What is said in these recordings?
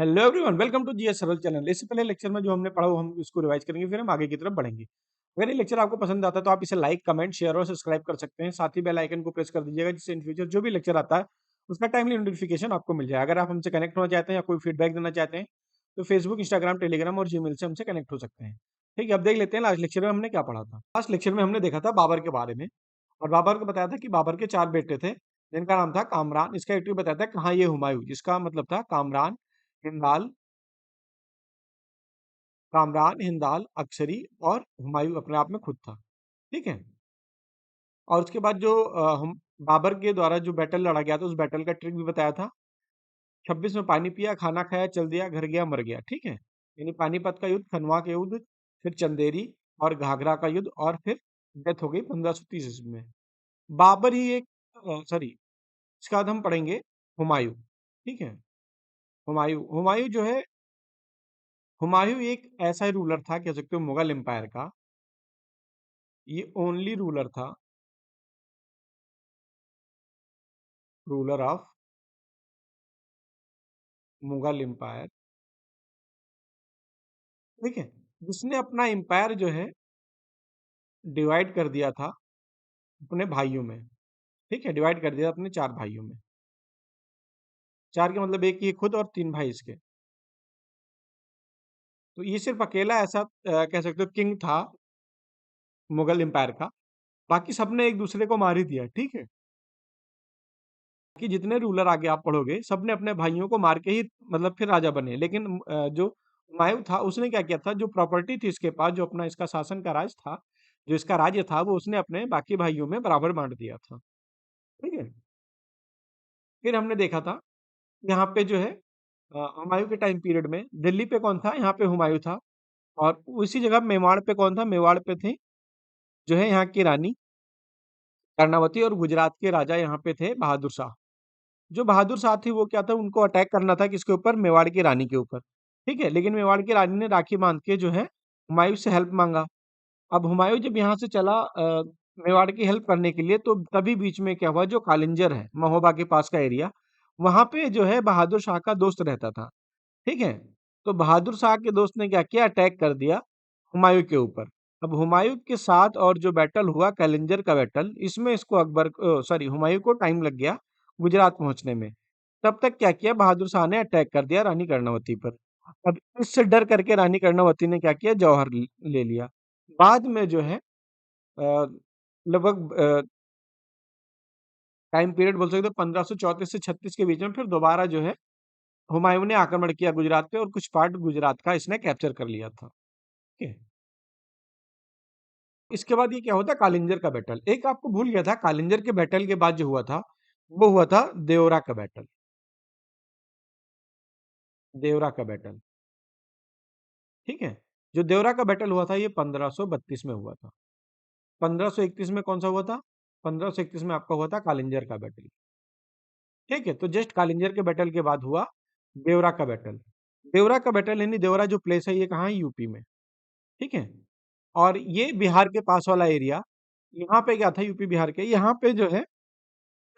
Hello everyone, welcome to GS Saral channel. इससे पहले lecture में जो हमने पढ़ा वो हम इसको रिवाइज करेंगे, फिर हम आगे की तरफ बढ़ेंगे। अगर ये लेक्चर आपको पसंद आता है तो आप इसे लाइक, कमेंट, शेयर और सब्सक्राइब कर सकते हैं। साथ ही बेल आइकन को प्रेस कर दीजिएगा, जिससे इन फ्यूचर जो भी लेक्चर आता है उसका टाइमली नोटिफिकेशन आपको मिल जाए। अगर आप हमसे कनेक्ट होना चाहते हैं या कोई फीडबैक देना चाहते हैं तो फेसबुक, इंस्टाग्राम, टेलीग्राम और जीमेल से हमसे कनेक्ट हो सकते हैं। ठीक है, अब देख लेते हैं लास्ट लेक्चर में हमने क्या पढ़ा था। लास्ट लेक्चर में हमने देखा था बाबर के बारे में, और बाबर को बताया था कि बाबर के 4 बेटे थे जिनका नाम था कामरान। इसका एक बताया था कहाँ ये हुमायूं, जिसका मतलब था कामरान, हिंदाल, कामरान, हिंदाल, अक्सरी और हुमायूं अपने आप में खुद था। ठीक है, और उसके बाद जो हम बाबर के द्वारा जो बैटल लड़ा गया था उस बैटल का ट्रिक भी बताया था। 26 में पानी पिया, खाना खाया, चल दिया, घर गया, मर गया। ठीक है, यानी पानीपत का युद्ध, खनवा का युद्ध, फिर चंदेरी और घाघरा का युद्ध, और फिर डेथ हो गई 1530 ईस्वी में। बाबर ही एक सॉरी, इसके बाद हम पढ़ेंगे हुमायूं। ठीक है, हुमायूं हुमायूं जो है, हुमायूं एक ऐसा रूलर था, कह सकते हो मुगल एम्पायर का। ये ओनली रूलर था, रूलर ऑफ मुगल एम्पायर। ठीक है, जिसने अपना एम्पायर जो है डिवाइड कर दिया था अपने भाइयों में। ठीक है, डिवाइड कर दिया अपने 4 भाइयों में। 4 के मतलब एक ये खुद और 3 भाई इसके। तो ये सिर्फ अकेला ऐसा कह सकते हो किंग था मुगल एम्पायर का। बाकी सबने एक दूसरे को मार ही दिया। ठीक है, कि जितने रूलर आगे आप पढ़ोगे सबने अपने भाइयों को मार के ही मतलब फिर राजा बने। लेकिन जो हुमायूं था उसने क्या किया था, जो प्रॉपर्टी थी इसके पास, जो अपना इसका शासन का राज था, जो इसका राज्य था, वो उसने अपने बाकी भाइयों में बराबर बांट दिया था। ठीक है, फिर हमने देखा था यहाँ पे जो है हुमायूं के टाइम पीरियड में दिल्ली पे कौन था, यहाँ पे हुमायूं था। और उसी जगह मेवाड़ पे कौन था, मेवाड़ पे थी जो है यहाँ की रानी कर्णावती, और गुजरात के राजा यहाँ पे थे बहादुर शाह। जो बहादुर शाह थे वो क्या था, उनको अटैक करना था किसके ऊपर, मेवाड़ की रानी के ऊपर। ठीक है, लेकिन मेवाड़ की रानी ने राखी बांध के जो है हुमायूं से हेल्प मांगा। अब हुमायूं जब यहाँ से चला मेवाड़ की हेल्प करने के लिए, तो तभी बीच में क्या हुआ, जो कालिंजर है महोबा के पास का एरिया, वहां पे जो है बहादुर शाह का दोस्त रहता था। ठीक है, तो बहादुर शाह के दोस्त ने क्या किया, अटैक कर दिया हुमायूं के ऊपर। अब हुमायूं के साथ और जो बैटल हुआ कैलेंजर का बैटल, इसमें इसको सॉरी, हुमायूं को टाइम लग गया गुजरात पहुंचने में। तब तक क्या किया, बहादुर शाह ने अटैक कर दिया रानी कर्णावती पर। अब इससे डर करके रानी कर्णावती ने क्या किया, जौहर ले लिया। बाद में जो है लगभग टाइम पीरियड बोल सकते हो 1534 से 36 के बीच में, फिर दोबारा जो है हुमायूं ने आक्रमण किया गुजरात पे, और कुछ पार्ट गुजरात का इसने कैप्चर कर लिया था। ठीक है, इसके बाद ये क्या होता है, कालिंजर का बैटल। एक आपको भूल गया था, कालिंजर के बैटल के बाद जो हुआ था वो हुआ था देवरा का बैटल। देवरा का बैटल, ठीक है, जो देवरा का बैटल हुआ था ये 1532 में हुआ था। 1531 में कौन सा हुआ था, 1531 में आपका हुआ था कालिंजर का बैटल। ठीक है, तो जस्ट कालिंजर के बैटल के बाद हुआ देवरा का बैटल। देवरा का बैटल यानी देवरा जो प्लेस है ये कहाँ है, यूपी में। ठीक है, और ये बिहार के पास वाला एरिया। यहाँ पे क्या था, यूपी बिहार के यहाँ पे जो है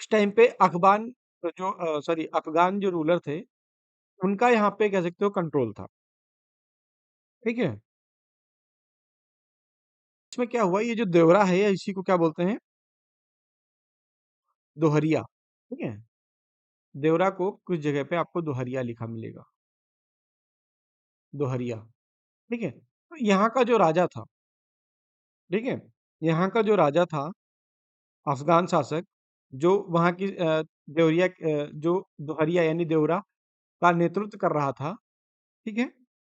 उस टाइम पे अफगान, जो सॉरी अफगान जो रूलर थे उनका यहाँ पे कह सकते हो कंट्रोल था। ठीक है, इसमें क्या हुआ, ये जो देवरा है इसी को क्या बोलते हैं, दोहरिया। ठीक है, देवरा को कुछ जगह पे आपको दोहरिया लिखा मिलेगा, दोहरिया। ठीक है, तो यहाँ का जो राजा था, ठीक है, यहाँ का जो राजा था अफगान शासक, जो वहाँ की जो दोहरिया यानी देवरा का नेतृत्व कर रहा था। ठीक है,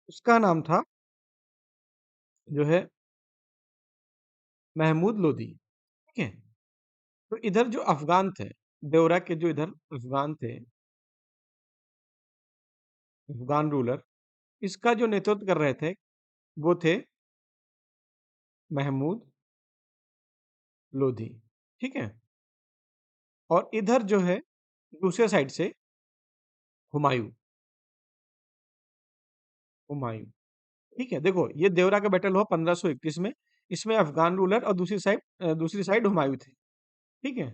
उसका नाम था जो है महमूद लोधी। ठीक है, तो इधर जो अफगान थे, देवरा के जो इधर अफगान थे, अफगान रूलर, इसका जो नेतृत्व कर रहे थे वो थे महमूद लोधी। ठीक है, और इधर जो है दूसरे साइड से हुमायूं, हुमायूं। ठीक है, देखो ये देवरा का बैटल हुआ 1531 में, इसमें अफगान रूलर और दूसरी साइड हुमायूं थे। ठीक है,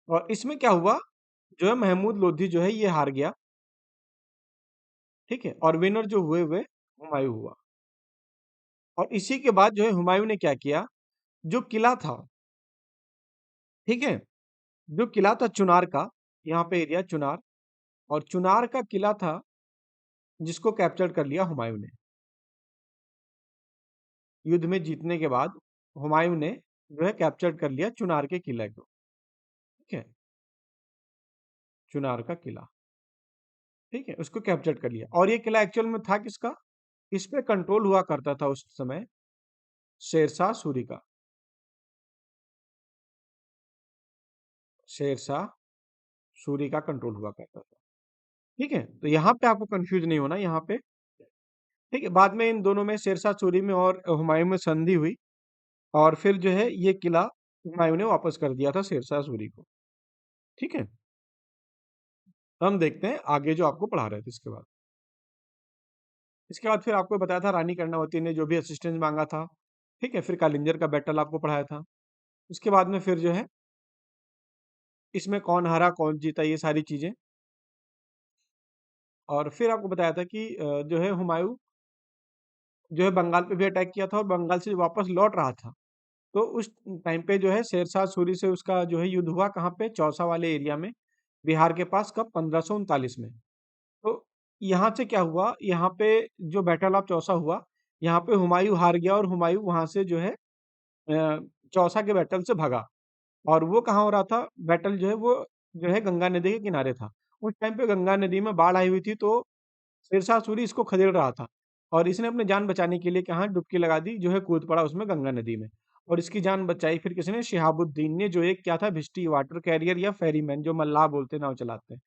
और इसमें क्या हुआ, जो है महमूद लोधी जो है ये हार गया। ठीक है, और विनर जो हुए हुमायूं हुआ। और इसी के बाद जो है हुमायूं ने क्या किया, जो किला था, ठीक है, जो किला था चुनार का, यहाँ पे एरिया चुनार, और चुनार का किला था जिसको कैप्चर कर लिया हुमायूं ने। युद्ध में जीतने के बाद हुमायूं ने जो है कैप्चर कर लिया चुनार के किले को, ठीक है, चुनार का किला, ठीक है, उसको कैप्चर कर लिया। और ये किला एक्चुअल में था किसका, इस पे कंट्रोल हुआ करता था उस समय शेरशाह सूरी का, शेरशाह सूरी का कंट्रोल हुआ करता था, ठीक है। तो यहाँ पे आपको कंफ्यूज नहीं होना, यहाँ पे, ठीक है। बाद में इन दोनों में, शेरशाह सूरी में और हुमायूं में संधि हुई, और फिर जो है ये किला हुमायूं ने वापस कर दिया था शेरशाह सूरी को, ठीक है। हम देखते हैं आगे जो आपको पढ़ा रहे थे इसके बाद। इसके बाद फिर आपको बताया था रानी कर्णावती ने जो भी असिस्टेंस मांगा था, ठीक है, फिर कालिंजर का बैटल आपको पढ़ाया था। उसके बाद में फिर जो है इसमें कौन हारा कौन जीता, ये सारी चीजें। और फिर आपको बताया था कि जो है हुमायूं जो है बंगाल पे भी अटैक किया था, और बंगाल से वापस लौट रहा था। तो उस टाइम पे जो है शेरशाह सूरी से उसका जो है युद्ध हुआ, कहाँ पे, चौसा वाले एरिया में, बिहार के पास, कब, 1539 में। तो यहाँ से क्या हुआ, यहाँ पे जो बैटल ऑफ चौसा हुआ, यहाँ पे हुमायूं हार गया, और हुमायूं वहां से जो है चौसा के बैटल से भगा। और वो कहाँ हो रहा था बैटल, जो है वो जो है गंगा नदी के किनारे था। उस टाइम पे गंगा नदी में बाढ़ आई हुई थी, तो शेरशाह सूरी इसको खदेड़ रहा था, और इसने अपनी जान बचाने के लिए कहाँ डुबकी लगा दी, जो है कूद पड़ा उसमें गंगा नदी में, और इसकी जान बचाई फिर किसने, शिहाबुद्दीन ने, जो एक क्या था, भिष्टी वाटर कैरियर या फेरीमैन, जो मल्लाह बोलते नाव चलाते हैं,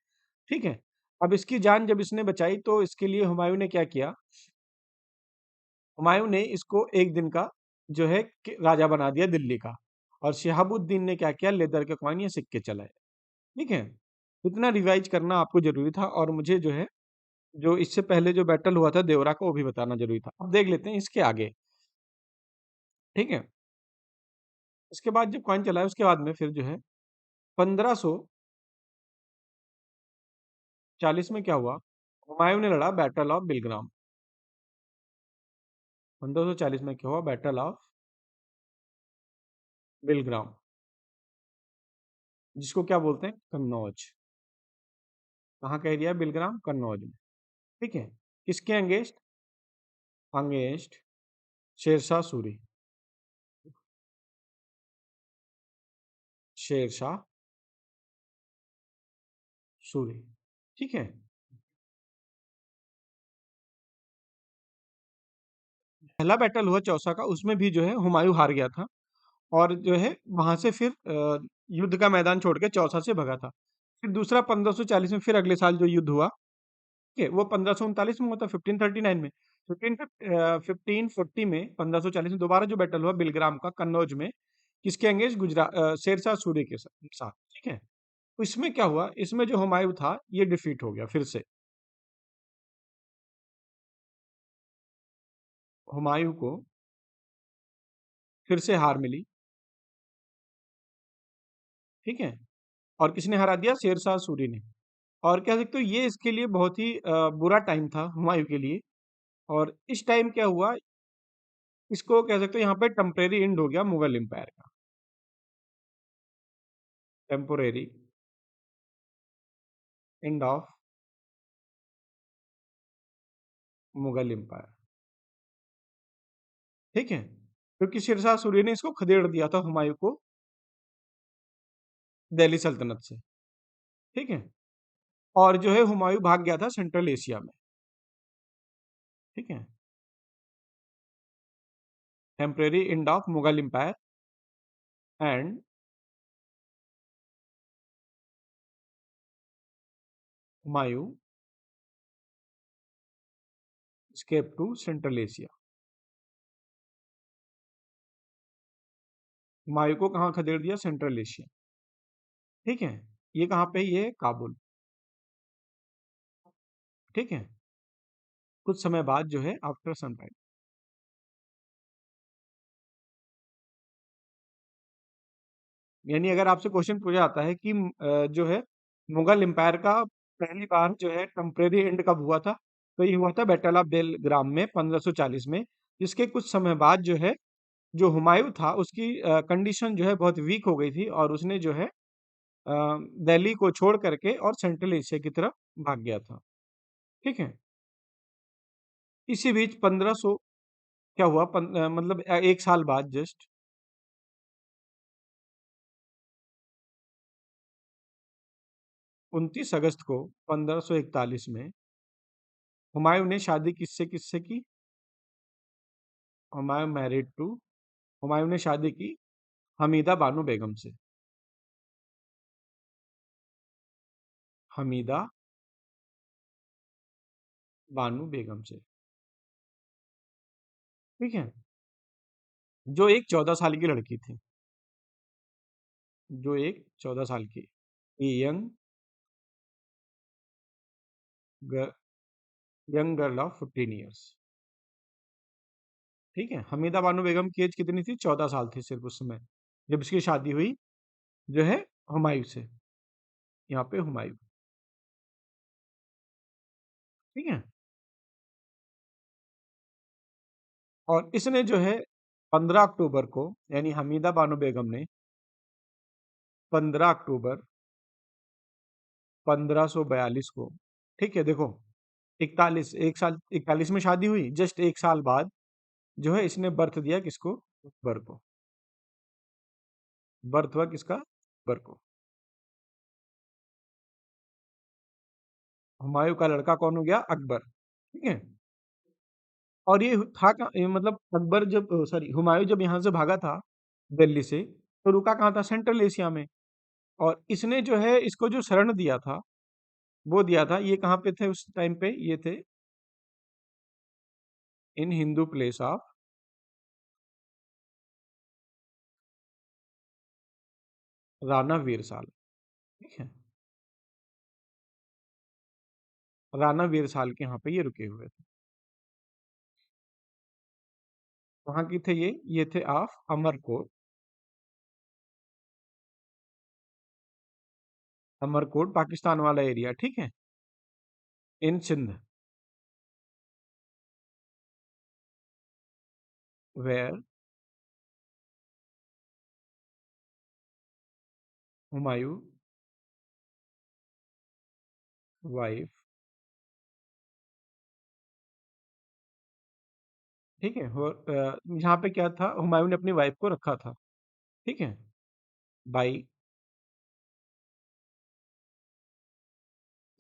ठीक है। अब इसकी जान जब इसने बचाई, तो इसके लिए हुमायूं ने क्या किया, हुमायूं ने इसको एक दिन का जो है राजा बना दिया दिल्ली का, और शिहाबुद्दीन ने क्या किया, लेदर के कॉइन या सिक्के चलाए, ठीक है। इतना रिवाइज करना आपको जरूरी था, और मुझे जो है जो इससे पहले जो बैटल हुआ था देवरा का, वो भी बताना जरूरी था। अब देख लेते हैं इसके आगे, ठीक है। इसके बाद जब कॉइन चलाया, उसके बाद में फिर जो है 1540 में क्या हुआ, हुमायूं ने लड़ा बैटल ऑफ बिलग्राम। 1540 में क्या हुआ, बैटल ऑफ बिलग्राम, जिसको क्या बोलते हैं, कन्नौज। कहाँ का एरिया है बिलग्राम, कन्नौज में, ठीक है। किसके अगेंस्ट, अगेंस्ट शेरशाह सूरी, शेरशाह सूरी, ठीक है। पहला बैटल हुआ चौसा का, उसमें भी जो है हुमायूं हार गया था, और जो है वहां से फिर युद्ध का मैदान छोड़ के चौसा से भगा था। फिर दूसरा 1540 में, फिर अगले साल जो युद्ध हुआ, ठीक है, वो 1539 में हुआ था, 1539 में। 1540 में, 1540 में दोबारा जो बैटल हुआ बिलग्राम का, कन्नौज में, किसके अगेंस्ट, गुजरात, शेरशाह सूरी के साथ, ठीक है। तो इसमें क्या हुआ, इसमें जो हुमायूं था ये डिफीट हो गया फिर से, हुमायूं को फिर से हार मिली, ठीक है। और किसने हरा दिया, शेरशाह सूरी ने। और कह सकते हो ये इसके लिए बहुत ही बुरा टाइम था हुमायूं के लिए। और इस टाइम क्या हुआ, इसको कह सकते हो यहाँ पे टेम्परेरी एंड हो गया मुगल एम्पायर का, temporary end of Mughal empire, ठीक है। क्योंकि शेरशाह सूरी ने इसको खदेड़ दिया था हुमायूं को दिल्ली सल्तनत से, ठीक है। और जो है हुमायूं भाग गया था सेंट्रल एशिया में, ठीक है। Temporary end of Mughal empire and Humayun escape to central Asia. Humayun को कहाँ खदेड़ दिया, सेंट्रल एशिया, ठीक है। ये कहाँ पे, ये काबुल, ठीक है। कुछ समय बाद जो है आफ्टर सम टाइम, यानी अगर आपसे क्वेश्चन पूछा जाता है कि जो है मुगल एम्पायर का पहली बार जो है टेम्परेरी एंड कब हुआ था, तो ये हुआ था बैटल ऑफ बेलग्राम में 1540 में, जिसके कुछ समय बाद जो है, जो हुमायूं था उसकी कंडीशन जो है बहुत वीक हो गई थी, और उसने जो है दिल्ली को छोड़ करके और सेंट्रल एशिया की तरफ भाग गया था। ठीक है। इसी बीच 1500 क्या हुआ, मतलब एक साल बाद जस्ट 29 अगस्त को 1541 में हुमायूं ने शादी किससे किससे की? हुमायूं मैरिड टू हुमायूं ने शादी की हमीदा बानो बेगम से। हमीदा बानो बेगम से। ठीक है। जो एक 14 साल की लड़की थी। जो एक 14 साल की young young girl of 15 years. ठीक है। हमीदा बानो बेगम की एज कितनी थी? 14 साल थी सिर्फ उस समय, जब इसकी शादी हुई जो है हुमायूं से। यहाँ पे हुमायूं। ठीक है। और इसने जो है 15 अक्टूबर को, यानी हमीदा बानो बेगम ने 15 अक्टूबर 1542 को, ठीक है, देखो 41 एक साल 41 में शादी हुई, जस्ट एक साल बाद जो है इसने बर्थ दिया किसको? अकबर को। बर्थ हुआ किसका? अकबर को। हुमायूं का लड़का कौन हो गया? अकबर। ठीक है। और ये था ये मतलब अकबर जब, सॉरी, हुमायूं जब यहाँ से भागा था दिल्ली से, तो रुका कहाँ था? सेंट्रल एशिया में। और इसने जो है इसको जो शरण दिया था, वो दिया था, ये कहाँ पे थे उस टाइम पे? ये थे इन हिंदू प्लेस ऑफ राणा वीरसाल। ठीक है। राणा वीरसाल के यहाँ पे ये रुके हुए थे। वहां की थे ये थे ऑफ अमरकोट। अमरकोट पाकिस्तान वाला एरिया। ठीक है। इन सिंध, वेयर हुमायूं वाइफ। ठीक है। यहाँ पे क्या था, हुमायूं ने अपनी वाइफ को रखा था। ठीक है। By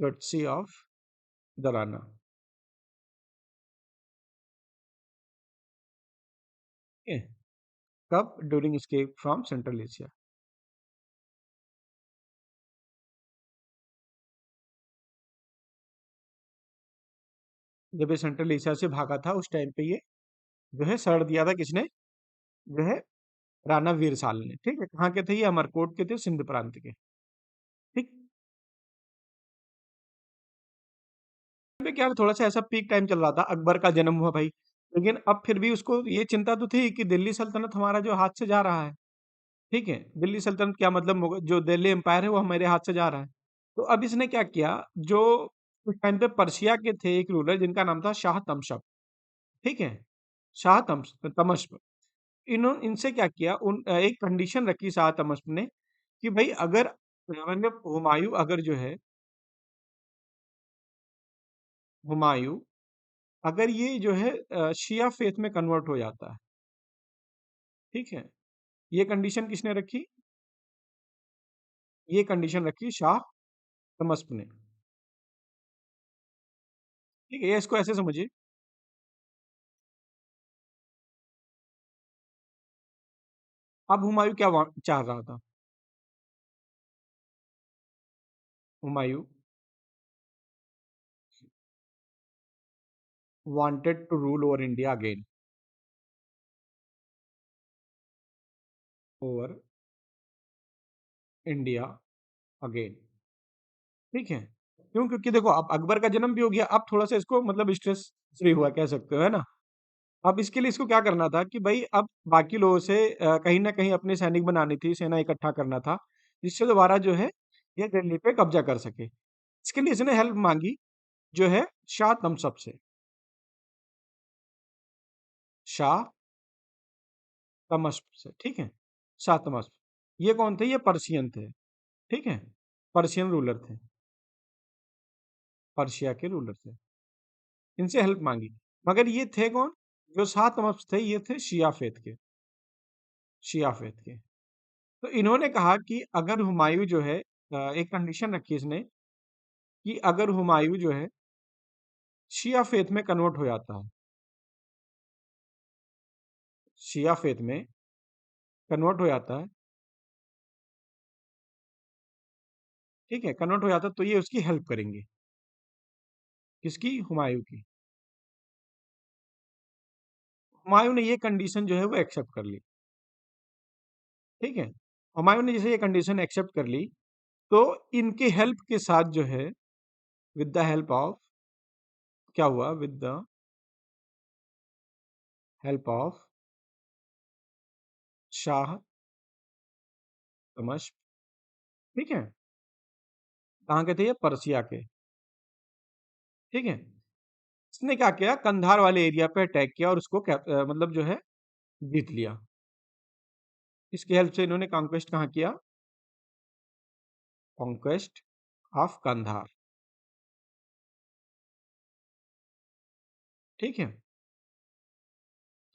courtesy of the Rana. ठीक है। कब? During escape from central Asia. जब ये सेंट्रल एशिया से भागा था उस टाइम पे ये जो है शरण दिया था किसने? जो है राणा वीरसाल ने। ठीक है। कहाँ के थे ये? अमरकोट के थे, सिंध प्रांत के। ठीक है। क्या थोड़ा सा ऐसा पीक टाइम चल रहा था, अकबर का जन्म हुआ भाई, लेकिन अब फिर भी उसको ये चिंता तो थी कि दिल्ली सल्तनत हमारा जो हाथ से जा रहा है। ठीक है। दिल्ली सल्तनत क्या मतलब, जो दिल्ली एम्पायर है वो हमारे हाथ से जा रहा है। तो अब इसने क्या किया, जो उस टाइम पे पर्शिया के थे एक रूलर जिनका नाम था शाह तमशप। ठीक है। शाह तमश्क। इनसे क्या किया, एक कंडीशन रखी शाह तमश्क ने कि भाई अगर मतलब हुमायूं अगर जो है, हुमायूं अगर ये जो है शिया फेथ में कन्वर्ट हो जाता है। ठीक है। ये कंडीशन किसने रखी? ये कंडीशन रखी शाह तमश्क ने। ठीक है। ये इसको ऐसे समझिए, अब हुमायूं क्या चाह रहा था? Humayun wanted to rule over India again, over India again. ठीक है। क्यों? क्योंकि देखो अब अकबर का जन्म भी हो गया, अब थोड़ा सा इसको मतलब स्ट्रेस फ्री हुआ कह सकते हो, है ना? अब इसके लिए इसको क्या करना था कि भाई अब बाकी लोगों से कहीं ना कहीं अपनी सैनिक बनानी थी, सेना इकट्ठा करना था, जिससे दोबारा जो है ये दिल्ली पे कब्जा कर सके। इसके लिए इसने हेल्प मांगी जो है शाह तमसप से। शाह तमस्प से, ठीक है। शाह तमस्प, ये कौन थे? ये पर्शियन थे, ठीक है। पर्शियन रूलर थे, पर्शिया के रूलर थे। इनसे हेल्प मांगी, मगर ये थे कौन? जो शाह तमस्प थे ये थे शिया फेथ के, शिया फेथ के। तो इन्होंने कहा कि अगर हुमायूं जो है, एक कंडीशन रखी इसने, कि अगर हुमायूं जो है शिया फेथ में कन्वर्ट हो जाता है, शिया फेथ में कन्वर्ट हो जाता है, ठीक है, कन्वर्ट हो जाता है, तो ये उसकी हेल्प करेंगे। किसकी? हुमायूं की। हुमायूं ने ये कंडीशन जो है वो एक्सेप्ट कर ली, ठीक है। हुमायूं ने जैसे ये कंडीशन एक्सेप्ट कर ली, तो इनके हेल्प के साथ जो है, विद द हेल्प ऑफ, क्या हुआ? With the help of Shah Damashq, ठीक है। कहाँ के थे ये? पर्सिया के, ठीक है। इसने क्या किया? कंधार वाले एरिया पे अटैक किया और उसको मतलब जो है जीत लिया। इसकी हेल्प से इन्होंने कॉन्क्वेस्ट कहाँ किया? कॉन्क्वेस्ट ऑफ कंधार, ठीक है।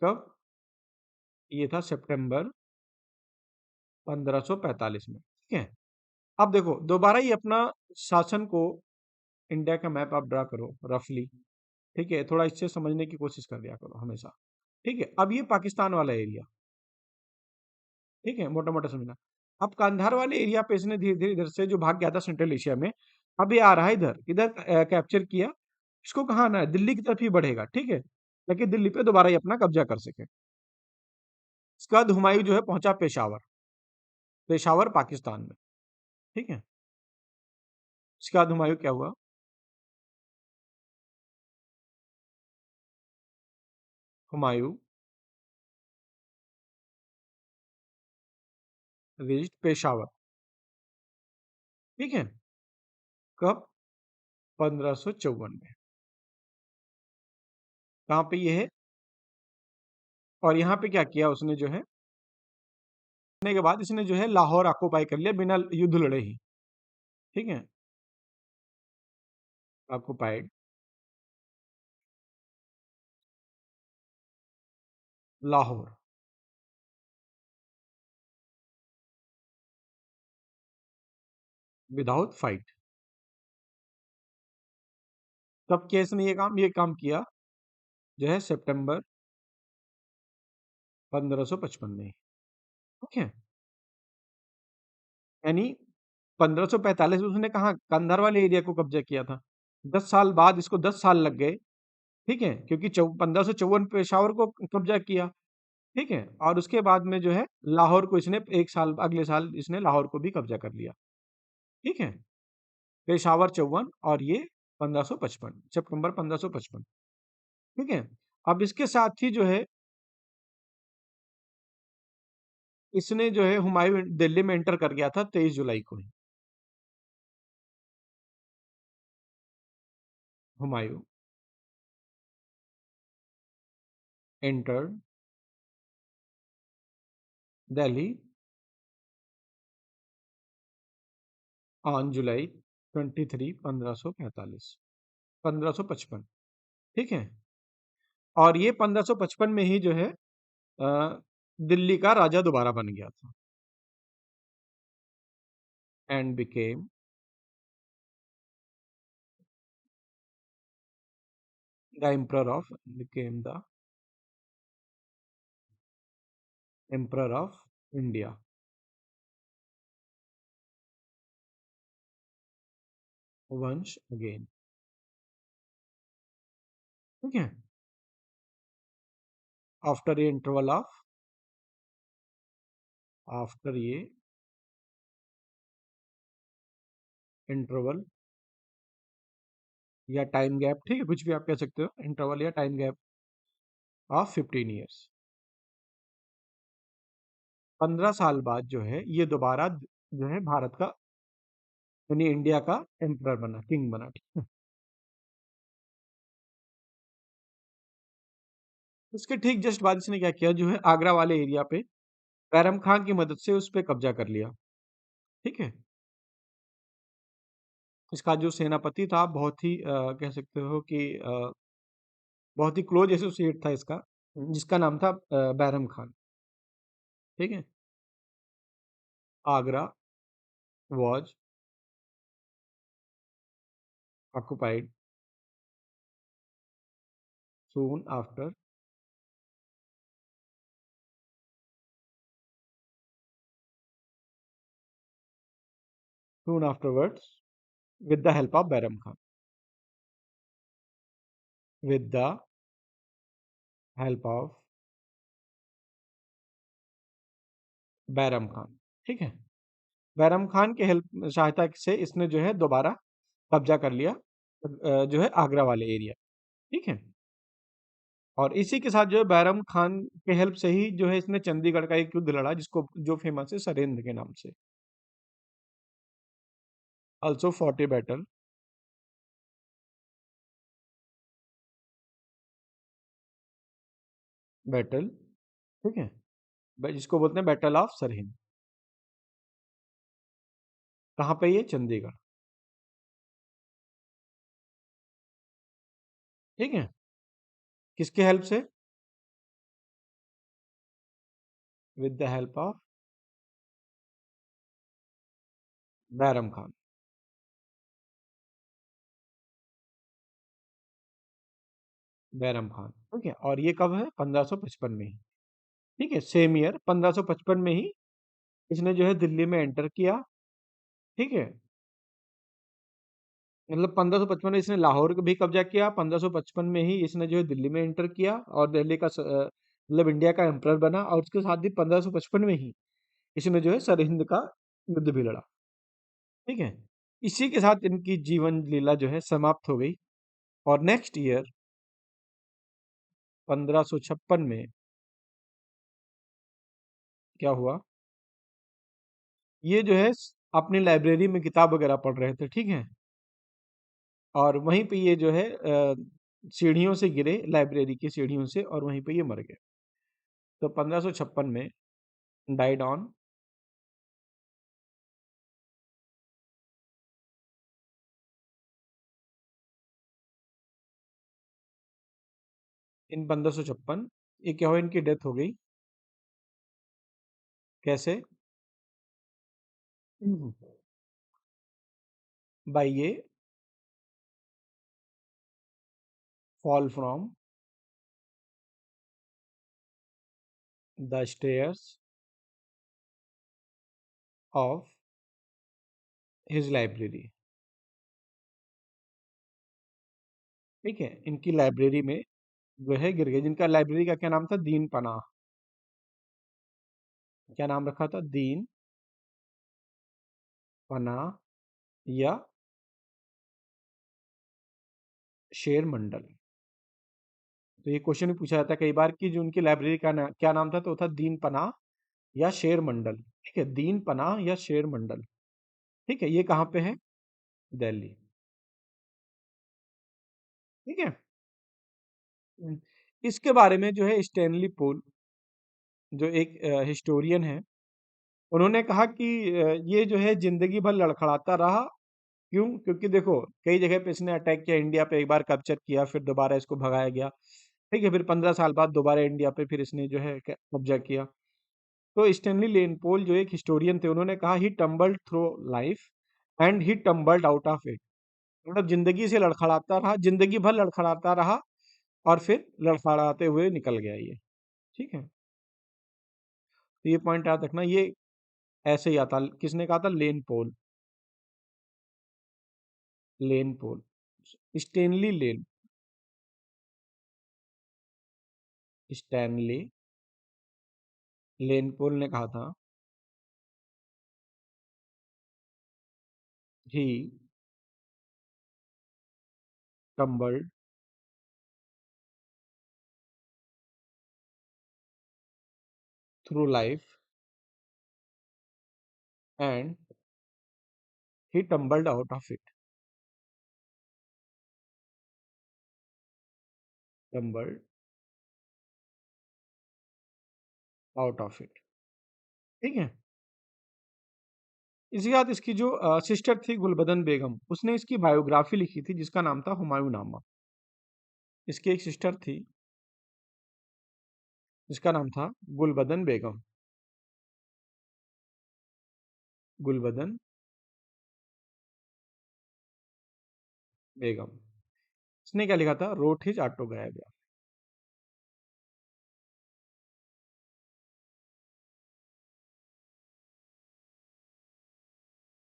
कब? ये था सितंबर 1545 में, ठीक है। अब देखो दोबारा ही अपना शासन को, इंडिया का मैप आप ड्रा करो रफली, ठीक है। थोड़ा इससे समझने की कोशिश कर लिया करो हमेशा, ठीक है। अब ये पाकिस्तान वाला एरिया, ठीक है, मोटा मोटा समझना। अब कंधार वाले एरिया पे इसने धीरे धीरे इधर से जो भाग गया था सेंट्रल एशिया में, अब ये आ रहा है इधर, इधर कैप्चर किया। इसको कहाँ आना है? दिल्ली की तरफ ही बढ़ेगा, ठीक है, ताकि दिल्ली पे दोबारा ही अपना कब्जा कर सके। इसके बाद हुमायूं जो है पहुंचा पेशावर, पेशावर पाकिस्तान में, ठीक है। इसके बाद हुमायूं क्या हुआ? हुमायूं रीच्ड पेशावर, ठीक है। कब? 1554 में। कहाँ पे ये है? और यहाँ पे क्या किया उसने जो है, करने के बाद इसने जो है लाहौर ऑक्युपाई कर लिया बिना युद्ध लड़े ही, ठीक है। Occupied Lahore without fight. कब किया इसने ये काम? ये काम किया जो है सितंबर 1555 में, ठीक है। यानी 1545 में उसने कहा कंधार वाले एरिया को कब्जा किया था। 10 साल बाद इसको 10 साल लग गए, ठीक है, क्योंकि 1554 पेशावर को कब्जा किया, ठीक है। और उसके बाद में जो है लाहौर को इसने एक साल, अगले साल इसने लाहौर को भी कब्जा कर लिया, ठीक है। पेशावर 54 और ये 1555, सितंबर 1555, ठीक है। अब इसके साथ ही जो है इसने जो है हुमायूं दिल्ली में एंटर कर गया था 23 जुलाई को ही। Humayun entered Delhi on July 23, 1545, 1555, ठीक है। और ये 1555 में ही जो है दिल्ली का राजा दोबारा बन गया था, and became the emperor of, became the emperor of India, वंश अगेन, ठीक है। आफ्टर ये इंटरवल ऑफ, आफ्टर ये इंटरवल या टाइम गैप, ठीक है, कुछ भी आप कह सकते हो, इंटरवल या टाइम गैप ऑफ 15 ईयर्स, 15 साल बाद जो है ये दोबारा जो है भारत का, यानी इंडिया का एम्परर बना, किंग बना, ठीक है। उसके ठीक जस्ट बाद इसने क्या किया, जो है आगरा वाले एरिया पे बैरम खान की मदद से उस पे कब्जा कर लिया। ठीक है। इसका जो सेनापति था बहुत ही कह सकते हो कि बहुत ही क्लोज एसोसिएट था इसका, जिसका नाम था बैरम खान। ठीक है। Agra was occupied soon after soon afterwards with the help of Bairam Khan, with the help of Bairam Khan. ठीक है। बैरम खान के हेल्प सहायता से इसने जो है दोबारा कब्जा कर लिया जो है आगरा वाले एरिया। ठीक है। और इसी के साथ जो है बैरम खान के हेल्प से ही जो है इसने चंडीगढ़ का एक युद्ध लड़ा, जिसको जो फेमस है सरेंद्र के नाम से। Also fought a battle, battle. ठीक है। जिसको बोलते हैं बैटल ऑफ सरहिंद। कहाँ पे ये? चंडीगढ़। ठीक है। किसके हेल्प से? With the help of Bairam Khan. Bairam Khan. ठीक है। और ये कब है? 1555 में ही। ठीक है। सेम ईयर 1555 में ही इसने जो है दिल्ली में एंटर किया। ठीक है। मतलब 1555 में इसने लाहौर को भी कब्जा किया, 1555 में ही इसने जो है दिल्ली में एंटर किया और दिल्ली का मतलब इंडिया का एम्परर बना, और उसके साथ ही 1555 में ही इसने जो है सरहिंद का युद्ध भी लड़ा। ठीक है। इसी के साथ इनकी जीवन लीला जो है समाप्त हो गई। और नेक्स्ट ईयर 1556 में क्या हुआ, ये जो है अपनी लाइब्रेरी में किताब वगैरह पढ़ रहे थे। ठीक है। और वहीं पे ये जो है सीढ़ियों से गिरे, लाइब्रेरी की सीढ़ियों से, और वहीं पे ये मर गए। तो 1556 में डाइड ऑन इन 1556। ये क्या हुआ, इनकी डेथ हो गई। कैसे? बाई ये fall from the stairs of his library. ठीक है। इनकी लाइब्रेरी में जो है गिर गए। जिनका लाइब्रेरी का क्या नाम था? दीन पनाह। क्या नाम रखा था? दीन पनाह या शेर मंडल। तो ये क्वेश्चन भी पूछा जाता है कई बार कि जो उनकी लाइब्रेरी का क्या नाम था, तो वो था दीन पनाह या शेर मंडल। ठीक है। दीन पनाह या शेर मंडल। ठीक है। ये कहाँ पे है? दिल्ली। ठीक है। हम्म, इसके बारे में जो है स्टैनली पोल, जो एक हिस्टोरियन है, उन्होंने कहा कि ये जो है जिंदगी भर लड़खड़ाता रहा। क्यों? क्योंकि देखो कई जगह पे इसने अटैक किया, इंडिया पे एक बार कैप्चर किया, फिर दोबारा इसको भगाया गया। ठीक है। फिर 15 साल बाद दोबारा इंडिया पे फिर इसने जो है कब्जा किया। तो स्टैनली लेनपोल जो एक हिस्टोरियन थे, उन्होंने कहा he tumbled through life and he tumbled out of it. मतलब जिंदगी से लड़खड़ाता रहा, जिंदगी भर लड़खड़ाता रहा, और फिर लड़खड़ाते हुए निकल गया ये। ठीक है। तो ये पॉइंट याद रखना, ये ऐसे ही आता। किसने कहा था? लेन पोल। लेन पोल। स्टेनली लेन, स्टैनली लेन पोल ने कहा था, he tumbled through life and he tumbled out of it. Tumbled out of it. ठीक है। इसी के साथ इसकी जो सिस्टर थी गुलबदन बेगम, उसने इसकी बायोग्राफी लिखी थी जिसका नाम था हुमायूं नामा। इसकी एक सिस्टर थी जिसका नाम था गुलबदन बेगम। गुलबदन बेगम। इसने क्या लिखा था? Road his autobiography.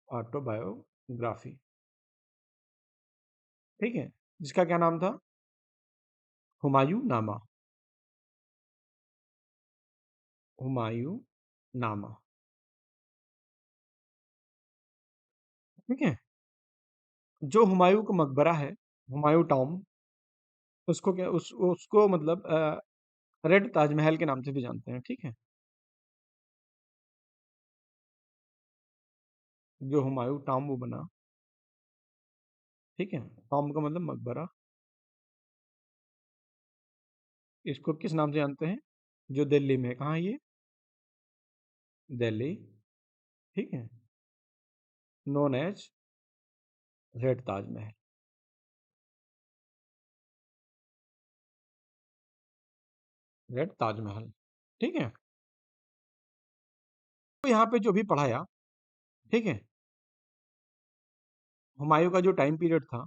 ऑटोबायोग्राफी। ठीक है। जिसका क्या नाम था? हुमायूं नामा। हुमायूं नामा। ठीक है। जो हुमायूं का मकबरा है, हुमायूं टॉम, उसको क्या उसको मतलब रेड ताजमहल के नाम से भी जानते हैं। ठीक है। जो हुमायूं टॉम वो बना। ठीक है। टॉम का मतलब मकबरा। इसको किस नाम से जानते हैं? जो दिल्ली में है। कहाँ है ये? दिल्ली। ठीक है। Known as red Taj Mahal. Red Taj Mahal. ठीक है। तो यहाँ पे जो भी पढ़ाया, ठीक है, हुमायूं का जो टाइम पीरियड था,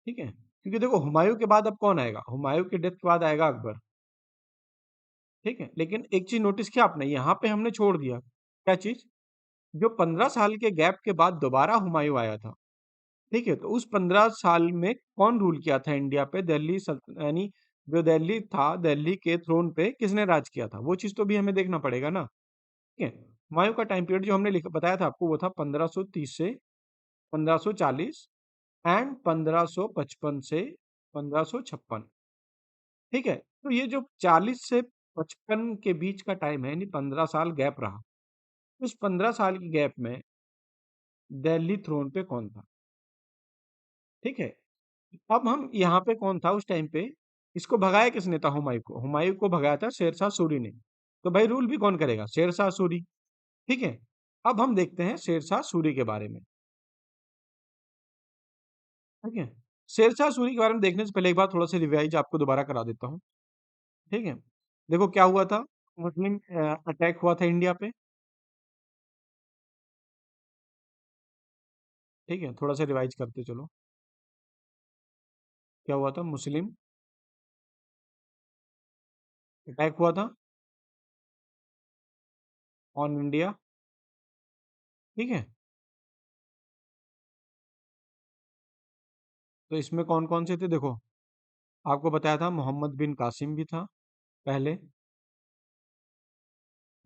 ठीक है, क्योंकि देखो हुमायूं के बाद अब कौन आएगा? हुमायूं के डेथ के बाद आएगा अकबर। ठीक है। लेकिन एक चीज नोटिस किया आपने, यहाँ पे हमने छोड़ दिया क्या चीज? जो 15 साल के गैप के बाद दोबारा हुमायूं आया था। ठीक है। तो उस 15 साल में कौन रूल किया था इंडिया पे? दिल्ली यानी जो दिल्ली था, दिल्ली के थ्रोन पे किसने राज किया था? वो चीज तो भी हमें देखना पड़ेगा ना। ठीक है। हुमायूं का टाइम पीरियड जो हमने बताया था आपको, वो था 1530 से 1540 एंड 1555 से 1556। ठीक है। तो ये जो 40 से 55 के बीच का टाइम है, यानी 15 साल गैप रहा। उस 15 साल के गैप में दिल्ली थ्रोन पे कौन था? ठीक है। अब हम यहाँ पे कौन था उस टाइम पे? इसको भगाया किसने था? हुमायूं को। हुमायूं को भगाया था शेरशाह सूरी ने। तो भाई रूल भी कौन करेगा? शेरशाह सूरी। ठीक है। अब हम देखते हैं शेरशाह सूरी के बारे में। ठीक है। शेरशाह सूरी के बारे में देखने से पहले एक बार थोड़ा सा रिवाइज आपको दोबारा करा देता हूँ। ठीक है। देखो क्या हुआ था। मुस्लिम अटैक हुआ था इंडिया पे। ठीक है। थोड़ा सा रिवाइज करते चलो। क्या हुआ था? मुस्लिम अटैक हुआ था ऑन इंडिया। ठीक है। तो इसमें कौन कौन से थे देखो। आपको बताया था मोहम्मद बिन कासिम भी था पहले।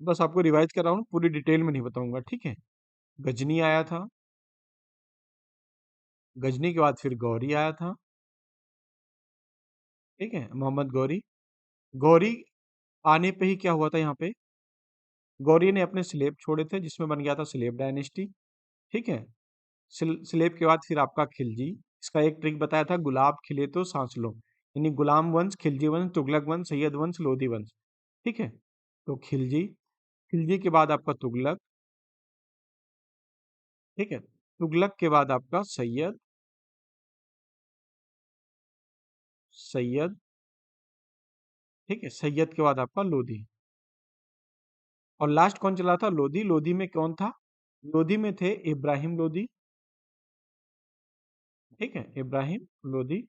बस आपको रिवाइज कर रहा हूँ, पूरी डिटेल में नहीं बताऊंगा। ठीक है। गजनी आया था। गजनी के बाद फिर गौरी आया था। ठीक है। मोहम्मद गौरी। गौरी आने पे ही क्या हुआ था यहाँ पे? गौरी ने अपने स्लेब छोड़े थे जिसमें बन गया था स्लेब डायनेस्टी। ठीक है। स्लेब के बाद फिर आपका खिलजी। इसका एक ट्रिक बताया था, गुलाब खिले तो सांस लो। यानी गुलाम वंश, खिलजी वंश, तुगलक वंश, सैयद वंश, लोधी वंश। ठीक है। तो खिलजी। खिलजी के बाद आपका तुगलक। ठीक है। तुगलक के बाद आपका सैयद। सैयद। ठीक है। सैयद के बाद आपका लोधी। और लास्ट कौन चला था? लोधी। लोधी में कौन था? लोधी में थे इब्राहिम लोधी। ठीक है। इब्राहिम लोधी।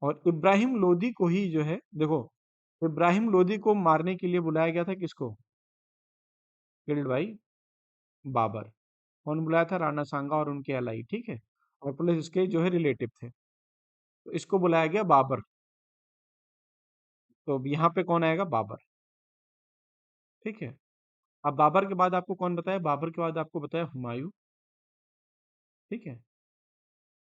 और इब्राहिम लोधी को ही जो है देखो, इब्राहिम लोधी को मारने के लिए बुलाया गया था किसको? Killed by Babur. कौन बुलाया था? राणा सांगा और उनके अलाई। ठीक है। और प्लस इसके जो है रिलेटिव थे। तो इसको बुलाया गया बाबर। तो अब यहाँ पे कौन आएगा? बाबर। ठीक है। अब बाबर के बाद आपको कौन बताया? बाबर के बाद आपको बताया हुमायूं। ठीक है।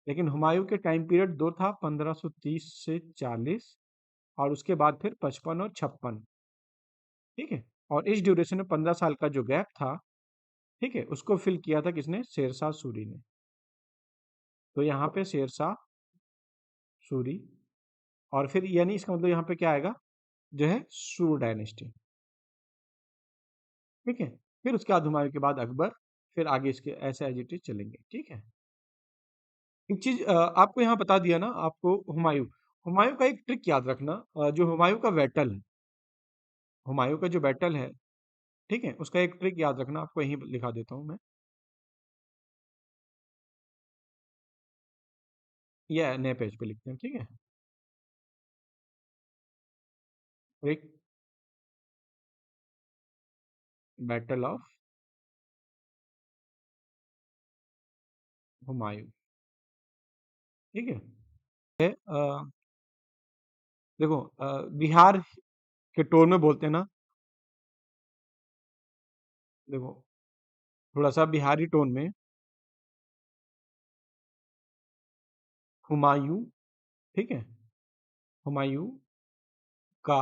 लेकिन हुमायूं के टाइम पीरियड दो था, 1530 से 40, और उसके बाद फिर 55 और 56। ठीक है। और इस ड्यूरेशन में 15 साल का जो गैप था, ठीक है, उसको फिल किया था किसने? शेरशाह सूरी ने। तो यहाँ पे शेरशाह सूरी और फिर यानी इसका मतलब यहाँ पे क्या आएगा, जो है सूर डायनेस्टी। ठीक है, फिर उसके बाद हुमायूं के बाद अकबर, फिर आगे इसके ऐसे एज इट इज चलेंगे। ठीक है, एक चीज आपको यहाँ बता दिया ना, आपको हुमायूं, हुमायूं का एक ट्रिक याद रखना, जो हुमायूं का बैटल है, हुमायूं का जो बैटल है, ठीक है, उसका एक ट्रिक याद रखना, आपको यहीं लिखा देता हूँ मैं, या नए पेज पे लिखते हैं। ठीक है, ट्रिक बैटल ऑफ हुमायूं। ठीक है, देखो बिहार के टोन में बोलते हैं ना, देखो थोड़ा सा बिहारी टोन में, हुमायूं, ठीक है, हुमायूं का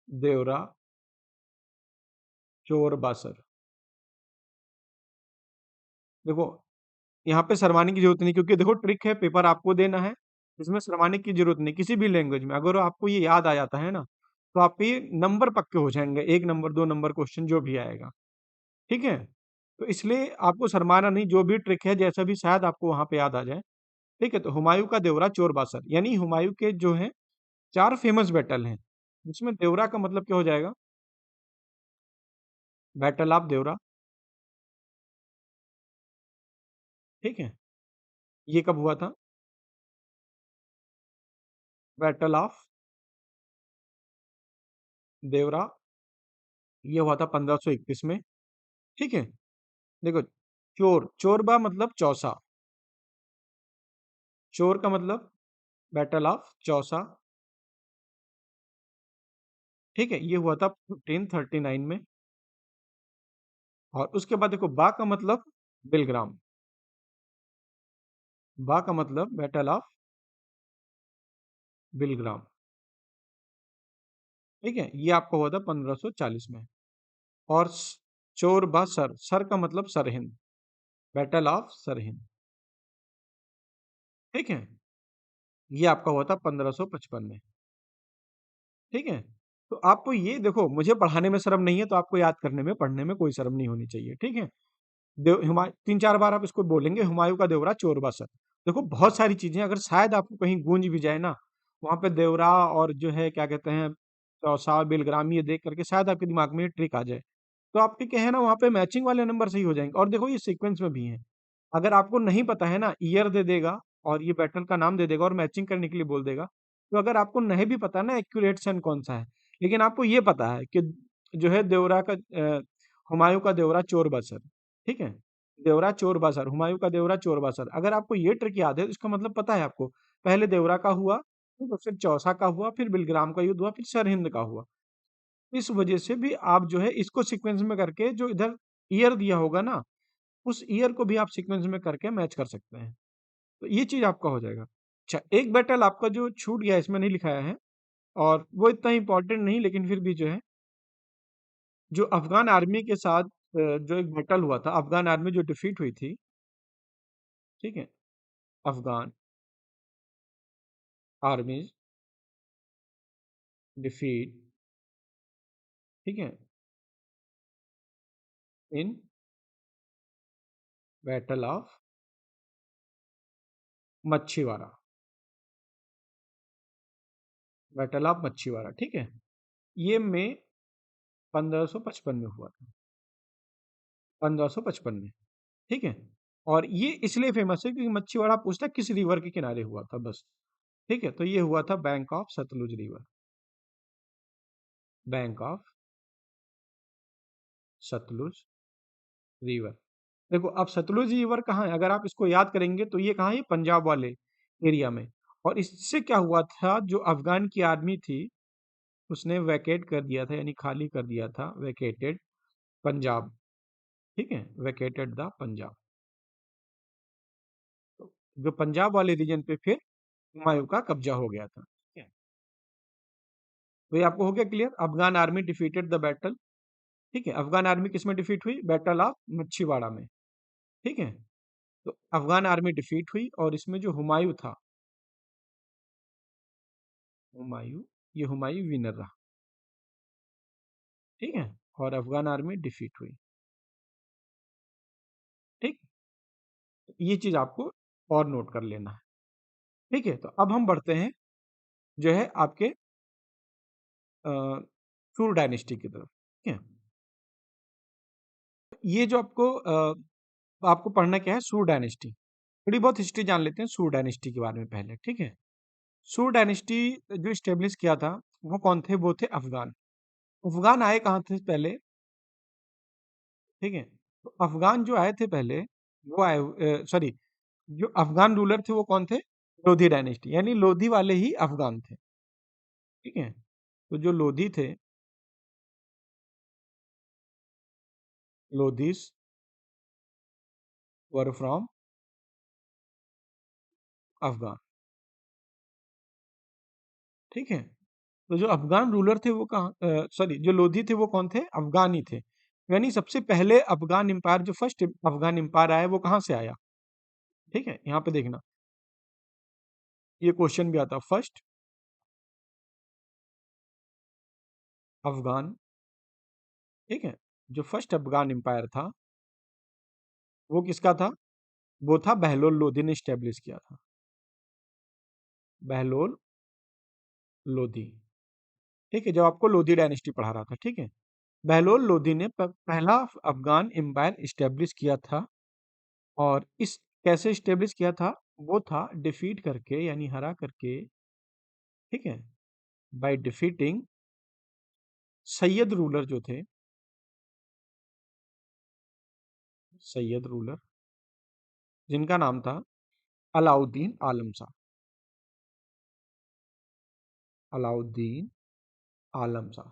देवरा चोर बासर। देखो यहाँ पे शर्माने की जरूरत नहीं, क्योंकि देखो ट्रिक है, पेपर आपको देना है, इसमें शर्माने की जरूरत नहीं किसी भी लैंग्वेज में। अगर आपको ये याद आ जाता है ना, तो आपके ये नंबर पक्के हो जाएंगे, 1 नंबर 2 नंबर क्वेश्चन जो भी आएगा। ठीक है, तो इसलिए आपको शर्माना नहीं, जो भी ट्रिक है जैसा भी शायद आपको वहां पे याद आ जाए। ठीक है, तो हुमायूं का देवरा चोर बासर, यानी हुमायूं के जो है 4 फेमस बैटल हैं, जिसमें देवरा का मतलब क्या हो जाएगा, बैटल ऑफ देवरा। ठीक है, ये कब हुआ था, बैटल ऑफ देवरा, ये हुआ था 1531 में। ठीक है, देखो चोर, चोर बा मतलब चौसा, चोर का मतलब बैटल ऑफ चौसा। ठीक है, ये हुआ था 1539 में। और उसके बाद देखो बा का मतलब बिलग्राम, बा का मतलब बैटल ऑफ बिलग्राम। ठीक है, ये आपका हुआ था 1540 में। और चोर बा सर, सर का मतलब सरहिंद, बैटल ऑफ सरहिंद। ठीक है, ये आपका हुआ था 1555 में। ठीक है, तो आपको ये देखो, मुझे पढ़ाने में शर्म नहीं है, तो आपको याद करने में पढ़ने में कोई शर्म नहीं होनी चाहिए। ठीक है, 3-4 बार आप इसको बोलेंगे, हुमायूं का देवरा चोर बासर। देखो बहुत सारी चीजें, अगर शायद आपको कहीं गूंज भी जाए ना, वहां पे देवरा और जो है क्या कहते हैं चौसा बिलग्राम, ये देख करके शायद आपके दिमाग में ये ट्रिक आ जाए, तो आपके क्या है ना, वहां पे मैचिंग वाले नंबर सही हो जाएंगे। और देखो ये सीक्वेंस में भी है, अगर आपको नहीं पता है ना, ईयर दे देगा और ये बैटल का नाम दे देगा और मैचिंग करने के लिए बोल देगा। तो अगर आपको नहीं भी पता ना एक्यूरेट सन कौन सा है, लेकिन आपको ये पता है कि जो है देवरा का हुमायूं का देवरा चोर बासर। ठीक है, देवरा चोर बासर, हुमायूं का देवरा चोर बासर, अगर आपको ये ट्रिक याद है तो इसका मतलब पता है आपको, पहले देवरा का हुआ, ठीक है, फिर चौसा का हुआ, फिर बिलग्राम का युद्ध हुआ, फिर सरहिंद का हुआ। इस वजह से भी आप जो है इसको सीक्वेंस में करके, जो इधर ईयर दिया होगा ना, उस ईयर को भी आप सीक्वेंस में करके मैच कर सकते हैं। तो ये चीज आपका हो जाएगा। अच्छा, एक बैटल आपका जो छूट गया, इसमें नहीं लिखाया है, और वो इतना इंपॉर्टेंट नहीं, लेकिन फिर भी जो है, जो अफगान आर्मी के साथ जो एक बैटल हुआ था, अफगान आर्मी जो डिफीट हुई थी। ठीक है, अफगान आर्मी डिफीट, ठीक है, इन battle of Machhiwara, battle of Machhiwara. ठीक है, ये मई 1555 में हुआ था, 1555 में। ठीक है, और ये इसलिए फेमस है क्योंकि मच्छीवाड़ा पूछता किस रिवर के किनारे हुआ था, बस। ठीक है, तो ये हुआ था bank of Sutlej river, bank of Sutlej river. देखो अब सतलुज रिवर कहाँ है, अगर आप इसको याद करेंगे तो ये कहाँ है, पंजाब वाले एरिया में। और इससे क्या हुआ था, जो अफगान की आर्मी थी, उसने वैकेट कर दिया था, यानी खाली कर दिया था, वैकेटेड पंजाब। ठीक है, वैकेटेड द पंजाब। तो जो पंजाब वाले रीजन पे फिर हुमायूं का कब्जा हो गया था। ठीक है, तो ये आपको हो गया clear, Afghan army defeated the battle. ठीक है, अफगान आर्मी किस में डिफीट हुई, बैटल ऑफ मच्छीवाड़ा में। ठीक है, तो अफगान आर्मी डिफीट हुई, और इसमें जो हुमायूं था, हुमायूं, ये हुमायूं विनर रहा, ठीक है, और अफगान आर्मी डिफीट हुई। ठीक, ये चीज आपको और नोट कर लेना है। ठीक है, तो अब हम बढ़ते हैं जो है आपके सुर डायनेस्टी की तरफ। ठीक है, ये जो आपको पढ़ना क्या है, सुर डायनेस्टी। थोड़ी बहुत हिस्ट्री जान लेते हैं सुर डायनेस्टी के बारे में पहले। ठीक है, सुर डायनेस्टी जो स्टेब्लिश किया था वो कौन थे, वो थे अफगान। अफगान आए कहाँ थे पहले, ठीक है, तो अफगान जो आए थे पहले, वो आए, सॉरी, जो अफगान रूलर थे वो कौन थे, लोधी डायनेस्टी, यानी लोधी वाले ही अफगान थे। ठीक है, तो जो लोधी थे, लोधीस वर फ्रॉम अफगान। ठीक है, तो जो अफगान रूलर थे वो कहाँ, सॉरी, जो लोधी थे वो कौन थे, अफगानी थे। यानी सबसे पहले अफगान एम्पायर, जो फर्स्ट अफगान एम्पायर आया वो कहाँ से आया। ठीक है, यहाँ पे देखना, ये क्वेश्चन भी आता, फर्स्ट अफगान, ठीक है, जो फर्स्ट अफगान एम्पायर था वो किसका था, वो था बहलोल लोधी ने स्टेब्लिश किया था, बहलोल लोधी। ठीक है, जब आपको लोधी डायनेस्टी पढ़ा रहा था। ठीक है, बहलोल लोधी ने पहला अफगान एम्पायर स्टेब्लिश किया था, और इस कैसे स्टेब्लिश किया था, वो था डिफीट करके, यानी हरा करके, ठीक है, बाय डिफीटिंग सैयद रूलर जो थे, सैयद रूलर जिनका नाम था अलाउद्दीन आलम शाह, अलाउद्दीन आलम शाह।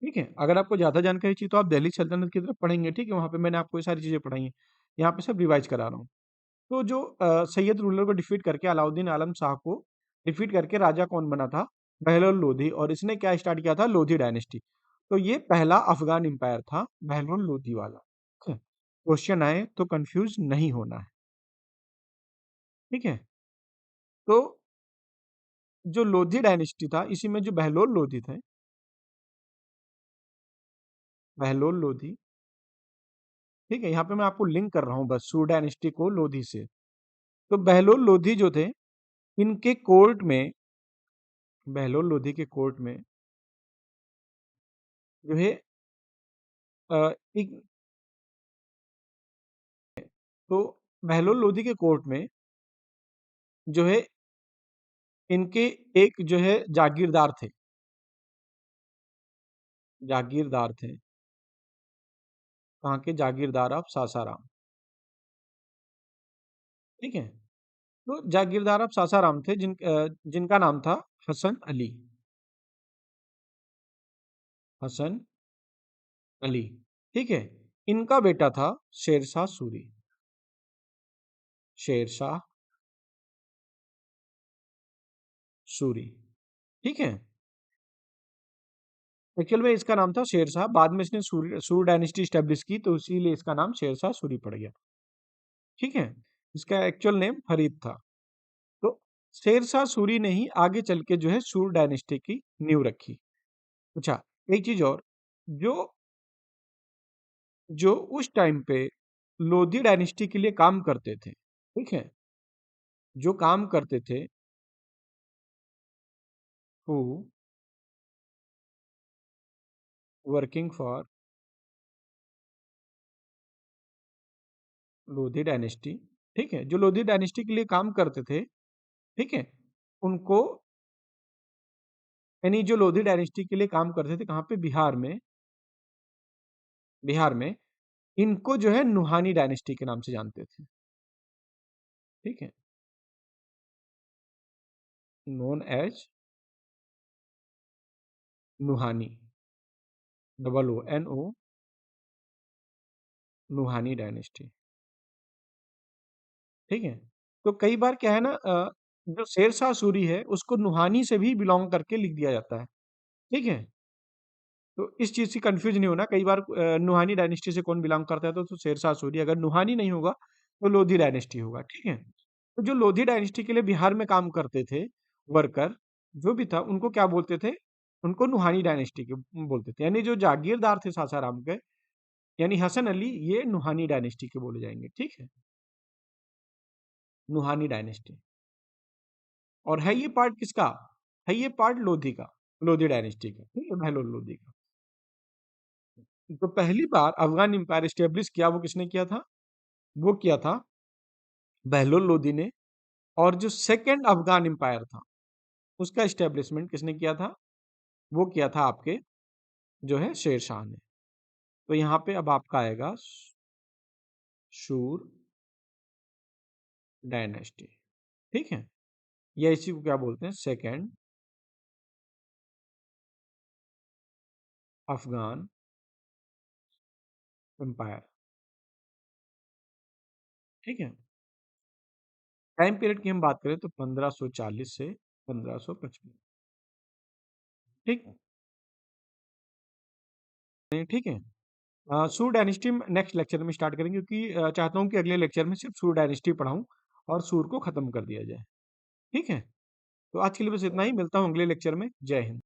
ठीक है, अगर आपको ज्यादा जानकारी चाहिए तो आप दिल्ली सल्तनत की तरफ पढ़ेंगे। ठीक है, वहां पे मैंने आपको ये सारी चीजें पढ़ाई हैं, यहाँ पे सब रिवाइज करा रहा हूँ। तो जो सैयद रूलर को डिफीट करके, अलाउद्दीन आलम शाह को डिफीट करके राजा कौन बना था, बहलोल लोधी, और इसने क्या स्टार्ट किया था, लोधी डायनेस्टी। तो ये पहला अफगान एम्पायर था, बहलोल लोधी वाला। ठीक है, क्वेश्चन आए तो कंफ्यूज नहीं होना है। ठीक है, तो जो लोधी डायनेस्टी था, इसी में जो बहलोल लोधी थे, बहलोल लोधी, ठीक है, यहाँ पे मैं आपको लिंक कर रहा हूँ बस सूर डायनेस्टी को लोधी से। तो बहलोल लोधी जो थे, इनके कोर्ट में, बहलोल लोधी के कोर्ट में जो है, एक, तो बहलोल लोधी के कोर्ट में जो है, इनके एक जो है जागीरदार थे, जागीरदार थे, कहाँ के, जागीरदार ऑफ सासाराम। ठीक है, तो जागीरदार ऑफ सासाराम थे, जिनका नाम था हसन अली, हसन अली। ठीक है, इनका बेटा था शेरशाह सूरी, शेरशाह सूरी। ठीक है, एक्चुअल में इसका नाम था शेरशाह, बाद में इसने सूर डायनेस्टी स्टेब्लिश की, तो इसीलिए इसका नाम शेरशाह सूरी पड़ गया। ठीक है, इसका एक्चुअल नेम फरीद था। तो शेरशाह सूरी ने ही आगे चल के जो है सूर डायनेस्टी की नींव रखी। अच्छा, एक चीज और, जो जो उस टाइम पे लोधी डायनेस्टी के लिए काम करते थे, ठीक है, जो काम करते थे, who working for Lodhi dynasty, ठीक है, जो लोधी डायनेस्टी के लिए काम करते थे, ठीक है, उनको, यानी जो लोधी डायनेस्टी के लिए काम करते थे कहाँ पे, बिहार में, बिहार में, इनको जो है नुहानी डायनेस्टी के नाम से जानते थे। ठीक है, known as Nuhani, double O N O, Nuhani dynasty. ठीक है, तो कई बार क्या है ना, जो शेरशाह सूरी है उसको नुहानी से भी बिलोंग करके लिख दिया जाता है। ठीक है, तो इस चीज से कंफ्यूज नहीं होना, कई बार नुहानी डायनेस्टी से कौन बिलोंग करता है, तो शेरशाह सूरी, अगर नुहानी नहीं होगा तो लोधी डायनेस्टी होगा। ठीक है, तो जो लोधी डायनेस्टी के लिए बिहार में काम करते थे वर्कर, जो भी था उनको क्या बोलते थे, उनको नुहानी डायनेस्टी के बोलते थे, यानी जो जागीरदार थे सासाराम के, यानी हसन अली, ये नुहानी डायनेस्टी के बोले जाएंगे, ठीक है, नुहानी डायनेस्टी। और है ये पार्ट किसका, है ये पार्ट लोधी का, लोधी डायनेस्टी का, ठीक है, बहलोल लोधी का। तो पहली बार अफगान एम्पायर स्टेब्लिश किया, वो किसने किया था, वो किया था बहलोल लोधी ने। और जो सेकंड अफगान एम्पायर था, उसका स्टेब्लिशमेंट किसने किया था, वो किया था आपके जो है शेर शाह ने। तो यहाँ पे अब आपका आएगा शूर डायनेस्टी, ठीक है, या इसी को क्या बोलते हैं, सेकंड अफगान एम्पायर, ठीक है। टाइम पीरियड की हम बात करें तो 1540 से 1555, ठीक है, ठीक है। सूर डायनेस्टी नेक्स्ट लेक्चर में स्टार्ट करेंगे, क्योंकि चाहता हूँ कि अगले लेक्चर में सिर्फ सूर डायनेस्टी पढ़ाऊँ और सूर को खत्म कर दिया जाए, ठीक है। तो आज के लिए बस इतना ही, मिलता हूँ अगले लेक्चर में। जय हिंद।